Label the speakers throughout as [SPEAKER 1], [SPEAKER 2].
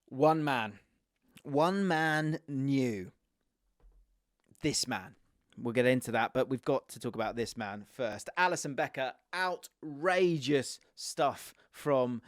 [SPEAKER 1] One man knew. This man. We'll get into that, but we've got to talk about this man first. Alisson Becker, outrageous stuff from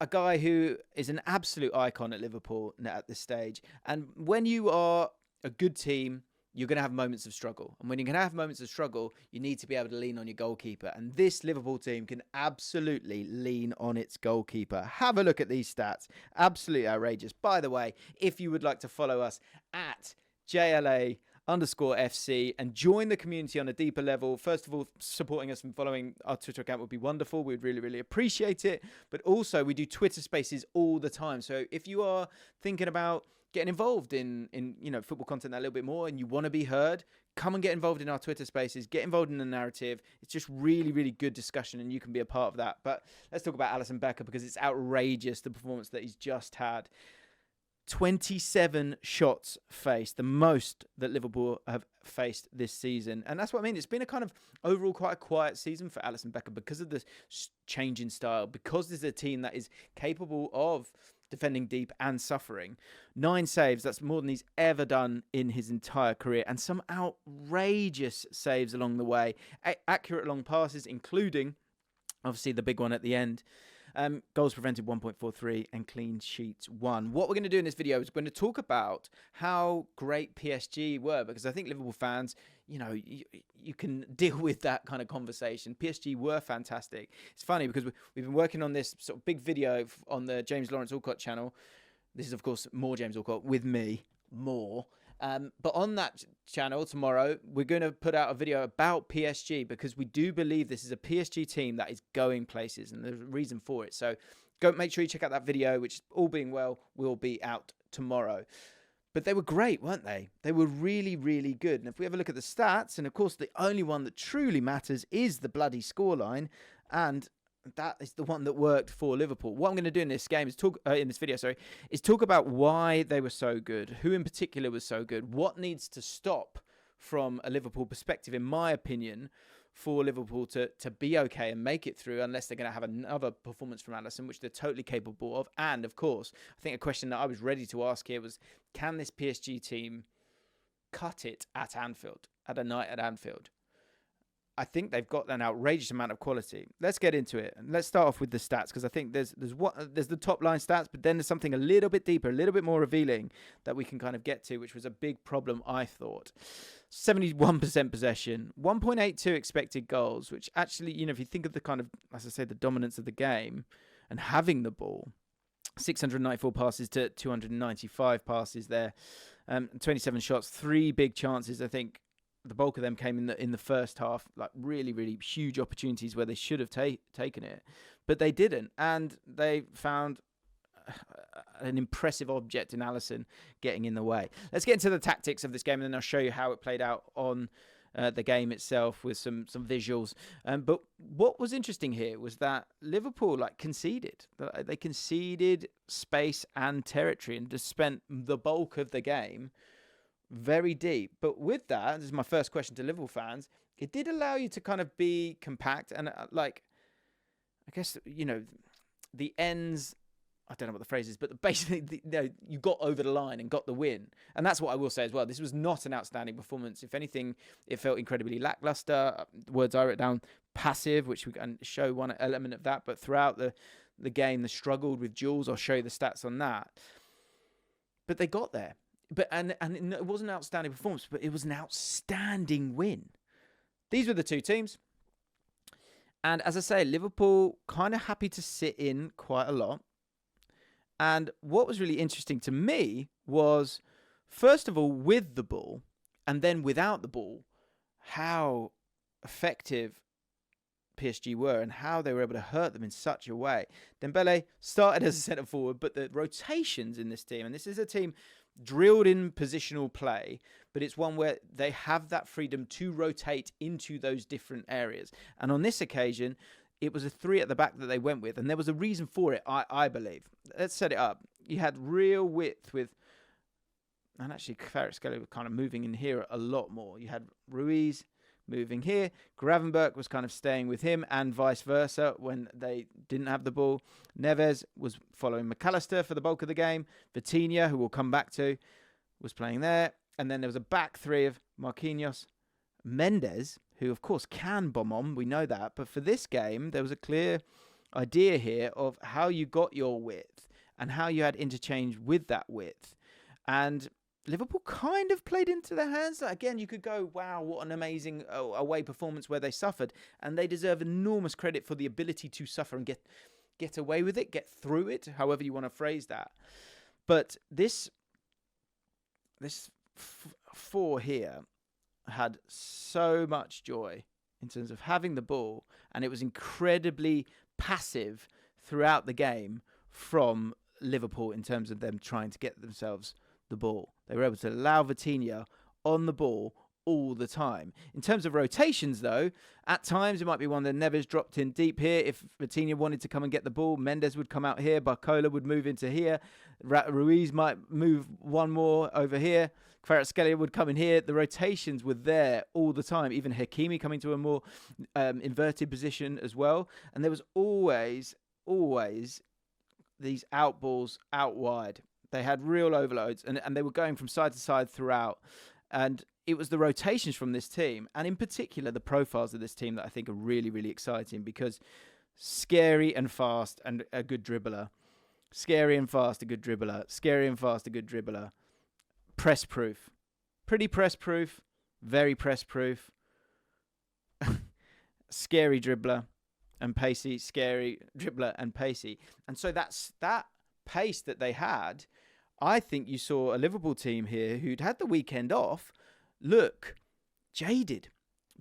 [SPEAKER 1] a guy who is an absolute icon at Liverpool at this stage. And when you are a good team, you're going to have moments of struggle. And when you're going to have moments of struggle, you need to be able to lean on your goalkeeper. And this Liverpool team can absolutely lean on its goalkeeper. Have a look at these stats. Absolutely outrageous. By the way, if you would like to follow us at JLA_FC and join the community on a deeper level, first of all, supporting us and following our Twitter account would be wonderful. We'd really, really appreciate it. But also, we do Twitter spaces all the time. So if you are thinking about getting involved in football content that a little bit more and you want to be heard, come and get involved in our Twitter spaces, get involved in the narrative. It's just really, really good discussion and you can be a part of that. But let's talk about Alisson Becker because it's outrageous, the performance that he's just had. 27 shots faced, the most that Liverpool have faced this season. And that's what I mean. It's been a kind of overall quite a quiet season for Alisson Becker because of the change in style, because there's a team that is capable of defending deep and suffering. 9 saves, that's more than he's ever done in his entire career. And some outrageous saves along the way. Accurate long passes, including, obviously, the big one at the end. Goals prevented 1.43 and clean sheets 1. What we're going to do in this video is we're going to talk about how great PSG were, because I think Liverpool fans, you can deal with that kind of conversation. PSG were fantastic. It's funny because we've been working on this sort of big video on the James Lawrence Allcott channel. This is, of course, more James Allcott with me, more. But on that channel tomorrow, we're going to put out a video about PSG because we do believe this is a PSG team that is going places and there's a reason for it. So go make sure you check out that video, which, all being well, will be out tomorrow. But they were great, weren't they? They were really, really good. And if we have a look at the stats, and of course the only one that truly matters is the bloody scoreline, and that is the one that worked for Liverpool. What I'm going to do in this game is talk about why they were so good, who in particular was so good, what needs to stop from a Liverpool perspective, in my opinion, for Liverpool to be okay and make it through, unless they're going to have another performance from Alisson, which they're totally capable of. And of course, I think a question that I was ready to ask here was, can this PSG team cut it at Anfield, at a night at Anfield? I think they've got an outrageous amount of quality. Let's get into it. And let's start off with the stats, because I think there's the top line stats, but then there's something a little bit deeper, a little bit more revealing that we can kind of get to, which was a big problem, I thought. 71% possession, 1.82 expected goals, which actually, if you think of the kind of, as I say, the dominance of the game and having the ball, 694 passes to 295 passes there, 27 shots, 3 big chances, I think. The bulk of them came in the first half, like really, really huge opportunities where they should have taken it, but they didn't, and they found an impressive object in Alisson getting in the way. Let's get into the tactics of this game, and then I'll show you how it played out on the game itself with some visuals. But what was interesting here was that Liverpool conceded. They conceded space and territory and just spent the bulk of the game very deep. But with that, this is my first question to Liverpool fans, it did allow you to kind of be compact and I guess, the ends, I don't know what the phrase is, but basically you got over the line and got the win. And that's what I will say as well. This was not an outstanding performance. If anything, it felt incredibly lackluster. Words I wrote down, passive, which we can show one element of that. But throughout the game, they struggled with duels. I'll show you the stats on that. But they got there. But and it wasn't an outstanding performance, but it was an outstanding win. These were the two teams. And as I say, Liverpool kind of happy to sit in quite a lot. And what was really interesting to me was, first of all, with the ball, and then without the ball, how effective PSG were and how they were able to hurt them in such a way. Dembele started as a centre forward, but the rotations in this team, and this is a team drilled in positional play, but it's one where they have that freedom to rotate into those different areas. And on this occasion, it was a 3 at the back that they went with, and there was a reason for it, I believe. Let's set it up. You had real width with, and actually Kvaratskhelia was kind of moving in here a lot more. You had Ruiz, moving here. Gravenberch was kind of staying with him and vice versa when they didn't have the ball. Neves was following McAllister for the bulk of the game. Vitinha, who we'll come back to, was playing there. And then there was a back three of Marquinhos, Mendes, who of course can bomb on, we know that. But for this game, there was a clear idea here of how you got your width and how you had interchange with that width. And Liverpool kind of played into their hands. Again, you could go, wow, what an amazing away performance where they suffered. And they deserve enormous credit for the ability to suffer and get away with it, get through it, however you want to phrase that. But this four here had so much joy in terms of having the ball, and it was incredibly passive throughout the game from Liverpool in terms of them trying to get themselves the ball. They were able to allow Vitinha on the ball all the time. In terms of rotations, though, at times it might be one that Neves dropped in deep here. If Vitinha wanted to come and get the ball, Mendes would come out here, Barcola would move into here, Ruiz might move one more over here, Kvaratskhelia would come in here. The rotations were there all the time. Even Hakimi coming to a more inverted position as well. And there was always these out balls out wide. They had real overloads, and they were going from side to side throughout. And it was the rotations from this team, and in particular the profiles of this team, that I think are really, really exciting, because scary and fast and a good dribbler. Scary and fast, a good dribbler. Scary and fast, a good dribbler. Press proof. Pretty press proof. Very press proof. Scary dribbler and pacey. Scary dribbler and pacey. And so that's that pace that they had. I think you saw a Liverpool team here who'd had the weekend off look jaded.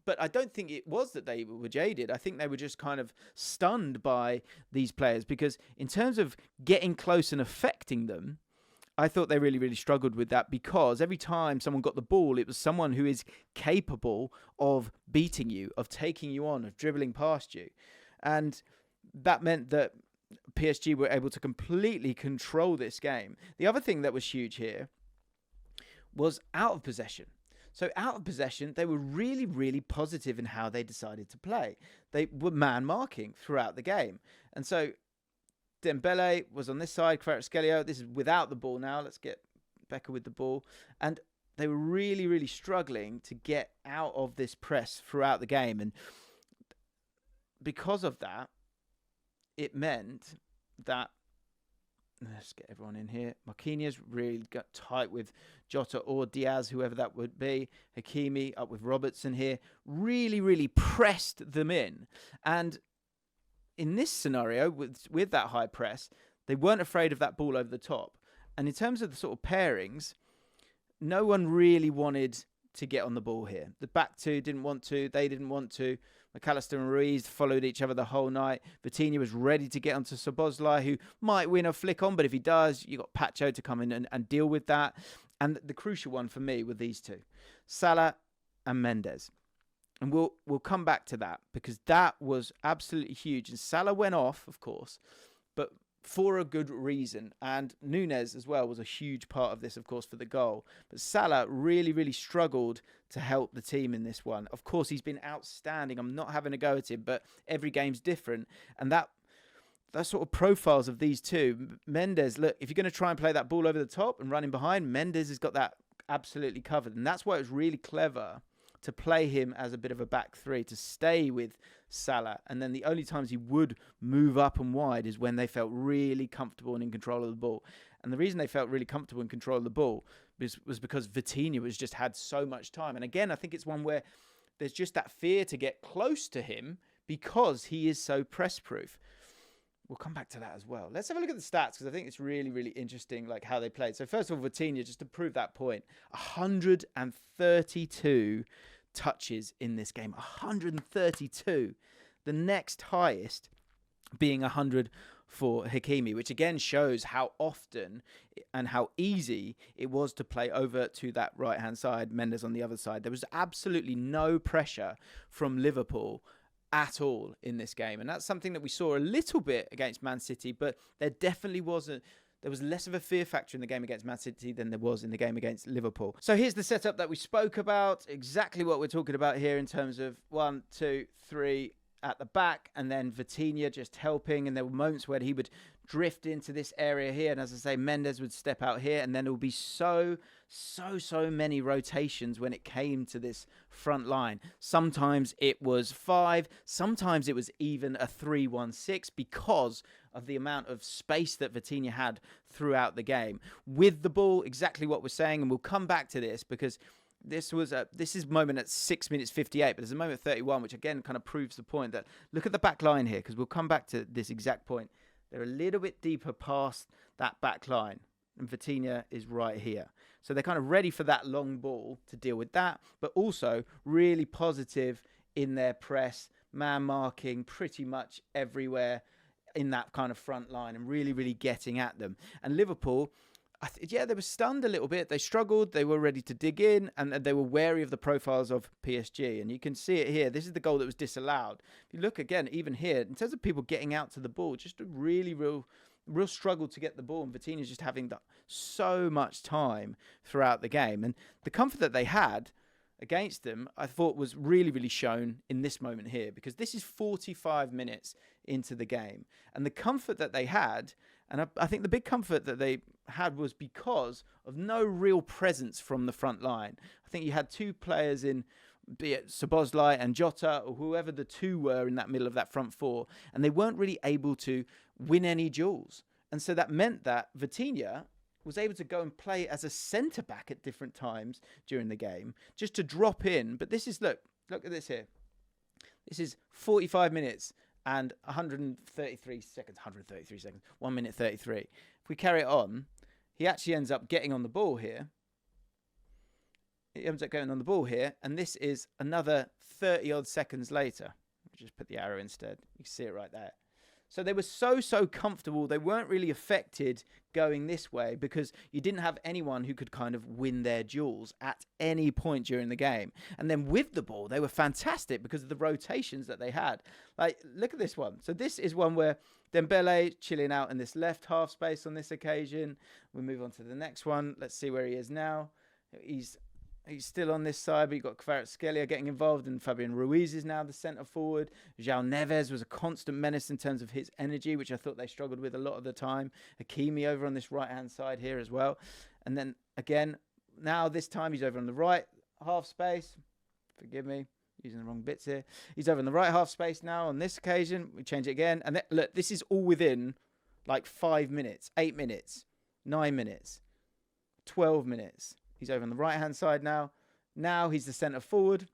[SPEAKER 1] But I don't think it was that they were jaded. I think they were just kind of stunned by these players, because in terms of getting close and affecting them, I thought they really, really struggled with that, because every time someone got the ball, it was someone who is capable of beating you, of taking you on, of dribbling past you. And that meant that PSG were able to completely control this game. The other thing that was huge here was out of possession. So out of possession, they were really, really positive in how they decided to play. They were man-marking throughout the game. And so Dembele was on this side, Kvaratskhelia. This is without the ball now. Let's get Becker with the ball. And they were really, really struggling to get out of this press throughout the game. And because of that, it meant that, let's get everyone in here. Marquinhos really got tight with Jota or Diaz, whoever that would be. Hakimi up with Robertson here. Really, really pressed them in. And in this scenario, with that high press, they weren't afraid of that ball over the top. And in terms of the sort of pairings, no one really wanted to get on the ball here. The back two didn't want to. They didn't want to. McAllister and Ruiz followed each other the whole night. Vitinha was ready to get onto Szoboszlai, who might win a flick on, but if he does, you've got Pacho to come in and deal with that. And the crucial one for me were these two, Salah and Mendes. And we'll come back to that, because that was absolutely huge. And Salah went off, of course, but for a good reason. And Núñez as well was a huge part of this, of course, for the goal. But Salah really, really struggled to help the team in this one. Of course, he's been outstanding. I'm not having a go at him, but every game's different. And that sort of profiles of these two. Mendes, look, if you're going to try and play that ball over the top and run in behind, Mendes has got that absolutely covered. And that's why it was really clever to play him as a bit of a back three, to stay with Salah. And then the only times he would move up and wide is when they felt really comfortable and in control of the ball. And the reason they felt really comfortable in control of the ball was because Vitinha was just had so much time. And again, I think it's one where there's just that fear to get close to him because he is so press-proof. We'll come back to that as well. Let's have a look at the stats, because I think it's really, really interesting, like how they played. So first of all, Vitinha, just to prove that point, 132 touches in this game. 132. The next highest being 100 for Hakimi, which again shows how often and how easy it was to play over to that right-hand side, Mendes on the other side. There was absolutely no pressure from Liverpool at all in this game. And that's something that we saw a little bit against Man City, but there definitely wasn't there was less of a fear factor in the game against Man City than there was in the game against Liverpool. So here's the setup that we spoke about, exactly what we're talking about here in terms of 1, 2, 3 at the back, and then Vitinha just helping, and there were moments where he would drift into this area here, and as I say, Mendes would step out here, and then there would be so many rotations when it came to this front line. Sometimes it was 5, sometimes it was even a 3-1-6 because of the amount of space that Vitinha had throughout the game. With the ball, exactly what we're saying, and we'll come back to this because this is a moment at 6 minutes 58, but there's a moment at 31, which again kind of proves the point that look at the back line here, because we'll come back to this exact point. They're a little bit deeper past that back line, and Vitinha is right here. So they're kind of ready for that long ball to deal with that, but also really positive in their press, man marking pretty much everywhere in that kind of front line and really, really getting at them. And Liverpool, they were stunned a little bit. They struggled. They were ready to dig in, and they were wary of the profiles of PSG. And you can see it here. This is the goal that was disallowed. If you look again, even here, in terms of people getting out to the ball, just a really real struggle to get the ball. And Vitinha's just having so much time throughout the game. And the comfort that they had against them, I thought was really, really shown in this moment here, because this is 45 minutes into the game. And the comfort that they had, and I think the big comfort that they had was because of no real presence from the front line. I think you had 2 players in, be it Szoboszlai and Jota, or whoever the 2 were in that middle of that front 4, and they weren't really able to win any duels. And so that meant that Vitinha was able to go and play as a centre-back at different times during the game, just to drop in. But this is, look at this here. This is 45 minutes and 133 seconds, 1 minute 33. If we carry it on, he actually ends up getting on the ball here. He ends up going on the ball here, and this is another 30-odd seconds later. Just put the arrow instead. You can see it right there. So they were so comfortable. They weren't really affected going this way because you didn't have anyone who could kind of win their duels at any point during the game. And then with the ball, they were fantastic because of the rotations that they had. Like, look at this one. So this is one where Dembele chilling out in this left half space on this occasion. We move on to the next one. Let's see where he is now. He's still on this side, but you've got Kvaratskhelia getting involved, and Fabian Ruiz is now the centre forward. João Neves was a constant menace in terms of his energy, which I thought they struggled with a lot of the time. Hakimi over on this right-hand side here as well. And then, again, now this time he's over on the right half space. Forgive me, using the wrong bits here. He's over in the right half space now on this occasion. We change it again. And look, this is all within like 5 minutes, 8 minutes, 9 minutes, 12 minutes. He's over on the right-hand side now. Now he's the centre forward.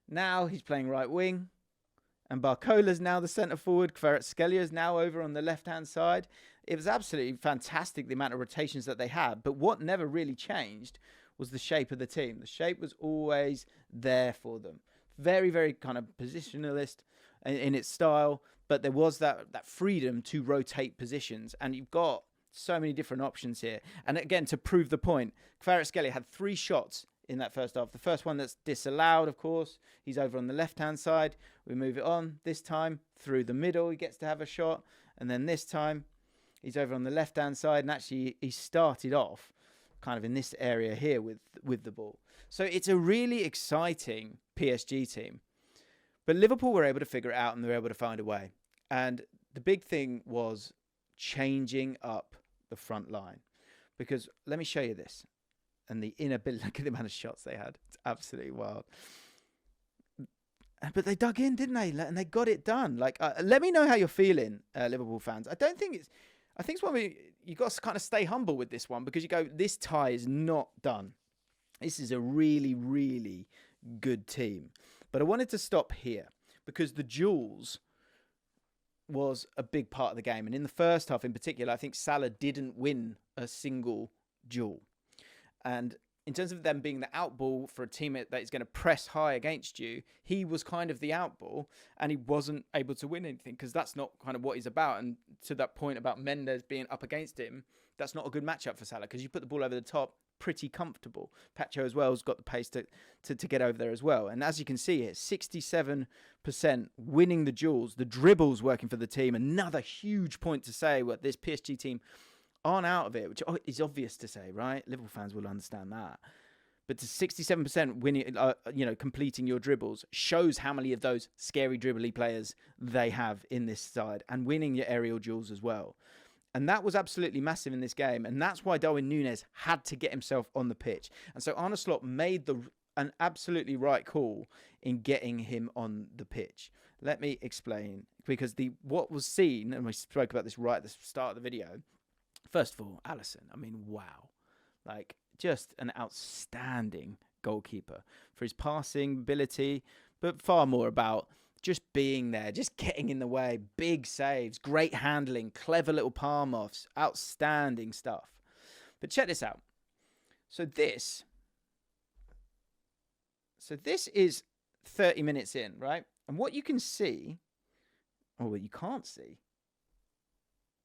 [SPEAKER 1] Now he's playing right wing. And Barcola's now the centre forward. Kvaratskhelia is now over on the left-hand side. It was absolutely fantastic, the amount of rotations that they had. But what never really changed was the shape of the team. The shape was always there for them. Very, very kind of positionalist in its style. But there was that freedom to rotate positions. And you've got so many different options here. And again, to prove the point, Kvaratskhelia had 3 shots in that first half. The first one that's disallowed, of course. He's over on the left-hand side. We move it on. This time, through the middle, he gets to have a shot. And then this time, he's over on the left-hand side. And actually, he started off kind of in this area here with the ball. So it's a really exciting PSG team. But Liverpool were able to figure it out, and they were able to find a way. And the big thing was changing up the front line, because let me show you this, and the inability, look at the amount of shots they had. It's absolutely wild. But they dug in, didn't they? And they got it done. Like, let me know how you're feeling, Liverpool fans. I think it's one where you got to kind of stay humble with this one, because you go, this tie is not done. This is a really, really good team. But I wanted to stop here because the duels was a big part of the game. And in the first half in particular, I think Salah didn't win a single duel. And in terms of them being the outball for a team that is going to press high against you, he was kind of the outball and he wasn't able to win anything because that's not kind of what he's about. And to that point about Mendes being up against him, that's not a good matchup for Salah because you put the ball over the top, pretty comfortable. Pacho as well has got the pace to get over there as well. And as you can see here, 67% winning the duels, the dribbles working for the team. Another huge point to say what this PSG team aren't out of it, which is obvious to say, right? Liverpool fans will understand that. But to 67% winning, completing your dribbles shows how many of those scary dribbly players they have in this side and winning your aerial duels as well. And that was absolutely massive in this game. And that's why Darwin Núñez had to get himself on the pitch. And so Arne Slot made an absolutely right call in getting him on the pitch. Let me explain. Because what was seen, and we spoke about this right at the start of the video, first of all, Alisson. I mean, wow. Like, just an outstanding goalkeeper for his passing ability, but far more about just being there, just getting in the way, big saves, great handling, clever little palm offs, outstanding stuff. But check this out. So this is 30 minutes in, right? And what you can see, or what you can't see,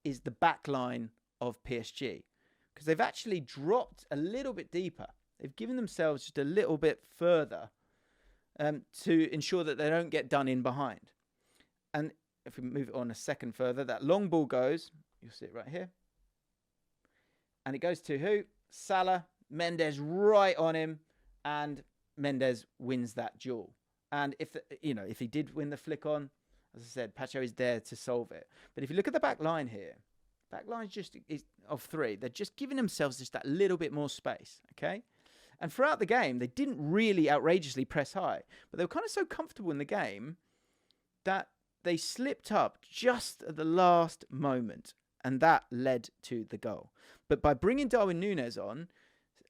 [SPEAKER 1] is the back line of PSG. Because they've actually dropped a little bit deeper. They've given themselves just a little bit further to ensure that they don't get done in behind. And if we move it on a second further, that long ball goes, you'll see it right here. And it goes to who? Salah, Mendes right on him, and Mendes wins that duel. And if he did win the flick on, as I said, Pacho is there to solve it. But if you look at the back line here, back line is of three. They're just giving themselves just that little bit more space, okay? And throughout the game, they didn't really outrageously press high, but they were kind of so comfortable in the game that they slipped up just at the last moment, and that led to the goal. But by bringing Darwin Núñez on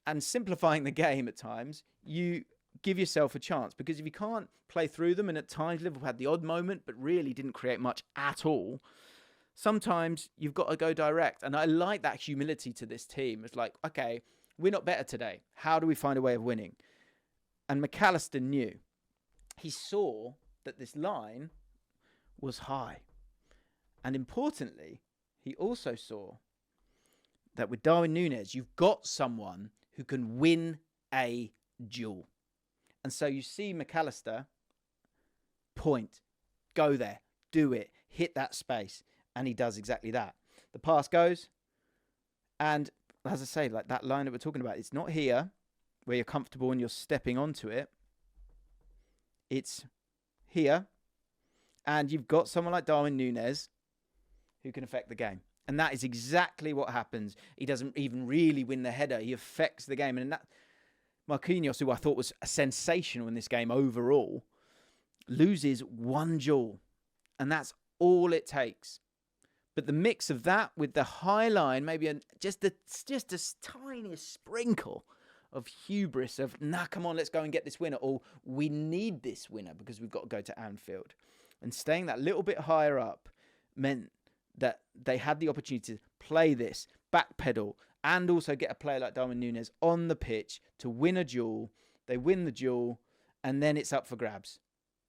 [SPEAKER 1] and simplifying the game at times, you give yourself a chance, because if you can't play through them, and at times Liverpool had the odd moment, but really didn't create much at all, sometimes you've got to go direct. And I like that humility to this team. It's like, okay, we're not better today. How do we find a way of winning? And McAllister knew. He saw that this line was high. And importantly, he also saw that with Darwin Núñez, you've got someone who can win a duel. And so you see McAllister point, go there, do it, hit that space. And he does exactly that. The pass goes, and as I say, like that line that we're talking about, it's not here where you're comfortable and you're stepping onto it. It's here, and you've got someone like Darwin Núñez who can affect the game. And that is exactly what happens. He doesn't even really win the header. He affects the game. And that Marquinhos, who I thought was sensational in this game overall, loses one duel. And that's all it takes. But the mix of that with the high line, maybe just a tiny sprinkle of hubris of, come on, let's go and get this winner. Or we need this winner because we've got to go to Anfield. And staying that little bit higher up meant that they had the opportunity to play this, backpedal, and also get a player like Darwin Núñez on the pitch to win a duel. They win the duel, and then it's up for grabs.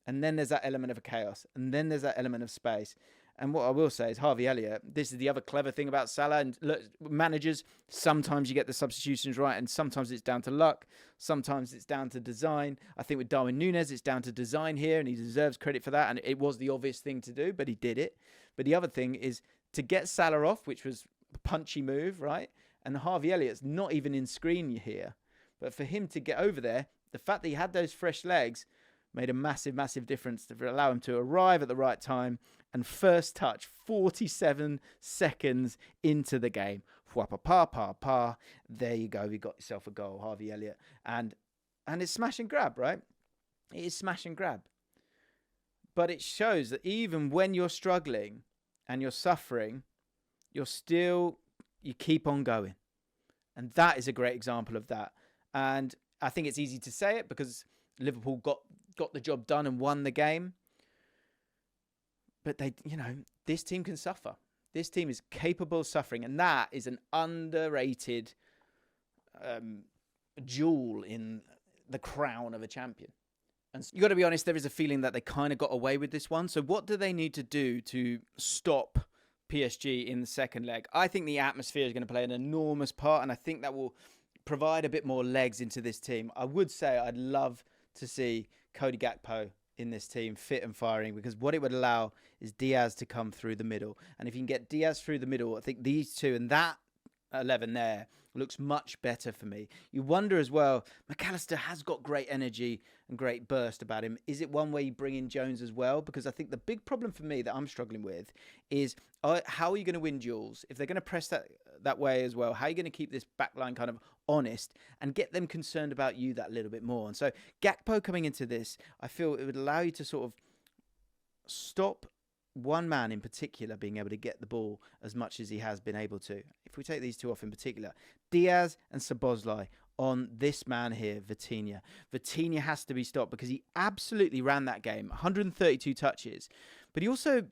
[SPEAKER 1] And then there's that element of chaos. And then there's that element of space. And what I will say is Harvey Elliott, this is the other clever thing about Salah. And look, managers, sometimes you get the substitutions right, and sometimes it's down to luck. Sometimes it's down to design. I think with Darwin Núñez, it's down to design here, and he deserves credit for that. And it was the obvious thing to do, but he did it. But the other thing is to get Salah off, which was a punchy move, right? And Harvey Elliott's not even in screen here. But for him to get over there, the fact that he had those fresh legs made a massive, massive difference to allow him to arrive at the right time. And first touch, 47 seconds into the game. There you go. You got yourself a goal, Harvey Elliott. And it's smash and grab, right? It is smash and grab. But it shows that even when you're struggling and you're suffering, you keep on going. And that is a great example of that. And I think it's easy to say it because Liverpool got the job done and won the game. But this team can suffer. This team is capable of suffering. And that is an underrated jewel in the crown of a champion. And you got to be honest, there is a feeling that they kind of got away with this one. So what do they need to do to stop PSG in the second leg? I think the atmosphere is going to play an enormous part, and I think that will provide a bit more legs into this team. I would say I'd love to see Cody Gakpo in this team fit and firing, because what it would allow is Diaz to come through the middle. And if you can get Diaz through the middle, I think these two and that 11 there looks much better for me. You wonder as well, McAllister has got great energy and great burst about him. Is it one way you bring in Jones as well? Because I think the big problem for me that I'm struggling with is how are you going to win duels? If they're going to press that way as well, how are you going to keep this backline kind of honest and get them concerned about you that little bit more? And so Gakpo coming into this, I feel it would allow you to sort of stop one man in particular being able to get the ball as much as he has been able to. If we take these two off in particular, Diaz and Szoboszlai on this man here, Vitinha. Vitinha has to be stopped because he absolutely ran that game, 132 touches. But he also, it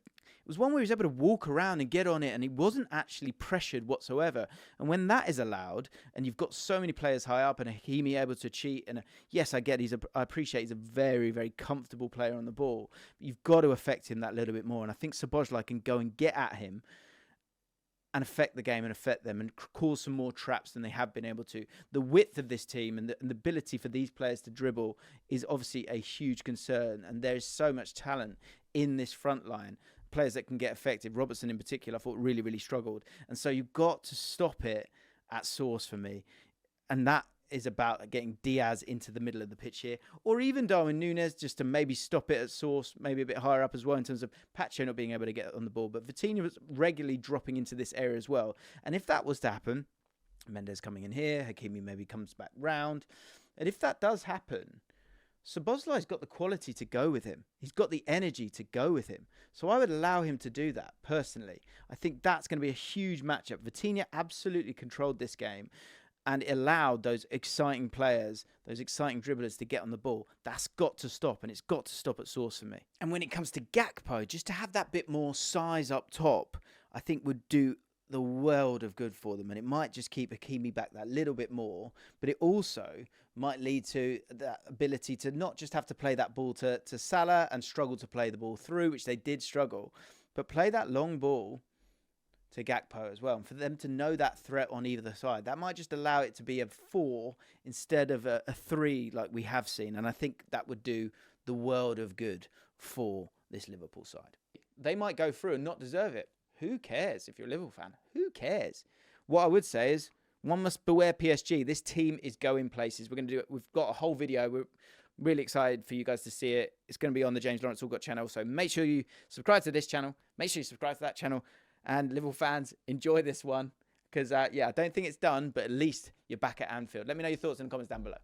[SPEAKER 1] was one where he was able to walk around and get on it, and he wasn't actually pressured whatsoever. And when that is allowed, and you've got so many players high up, and Hakimi able to cheat, and yes, I appreciate he's a very, very comfortable player on the ball, but you've got to affect him that little bit more. And I think Szoboszlai can go and get at him and affect the game and affect them and cause some more traps than they have been able to. The width of this team and the ability for these players to dribble is obviously a huge concern, and there is so much talent in this front line. Players that can get effective. Robertson in particular, I thought really, really struggled. And so you've got to stop it at source for me. And that is about getting Diaz into the middle of the pitch here, or even Darwin Núñez, just to maybe stop it at source, maybe a bit higher up as well in terms of Pacho not being able to get on the ball. But Vitinha was regularly dropping into this area as well. And if that was to happen, Mendes coming in here, Hakimi maybe comes back round. And if that does happen, Szoboszlai's got the quality to go with him. He's got the energy to go with him. So I would allow him to do that, personally. I think that's going to be a huge matchup. Vitinha absolutely controlled this game, and it allowed those exciting players, those exciting dribblers to get on the ball. That's got to stop, and it's got to stop at source for me. And when it comes to Gakpo, just to have that bit more size up top, I think would do the world of good for them. And it might just keep Hakimi back that little bit more, but it also might lead to that ability to not just have to play that ball to Salah and struggle to play the ball through, which they did struggle, but play that long ball to Gakpo as well. And for them to know that threat on either side, that might just allow it to be a 4 instead of a 3 like we have seen. And I think that would do the world of good for this Liverpool side. They might go through and not deserve it. Who cares if you're a Liverpool fan? Who cares? What I would say is one must beware PSG. This team is going places. We're going to do it. We've got a whole video. We're really excited for you guys to see it. It's going to be on the James Lawrence Allcott channel. So make sure you subscribe to this channel. Make sure you subscribe to that channel. And Liverpool fans, enjoy this one. Because, yeah, I don't think it's done, but at least you're back at Anfield. Let me know your thoughts in the comments down below.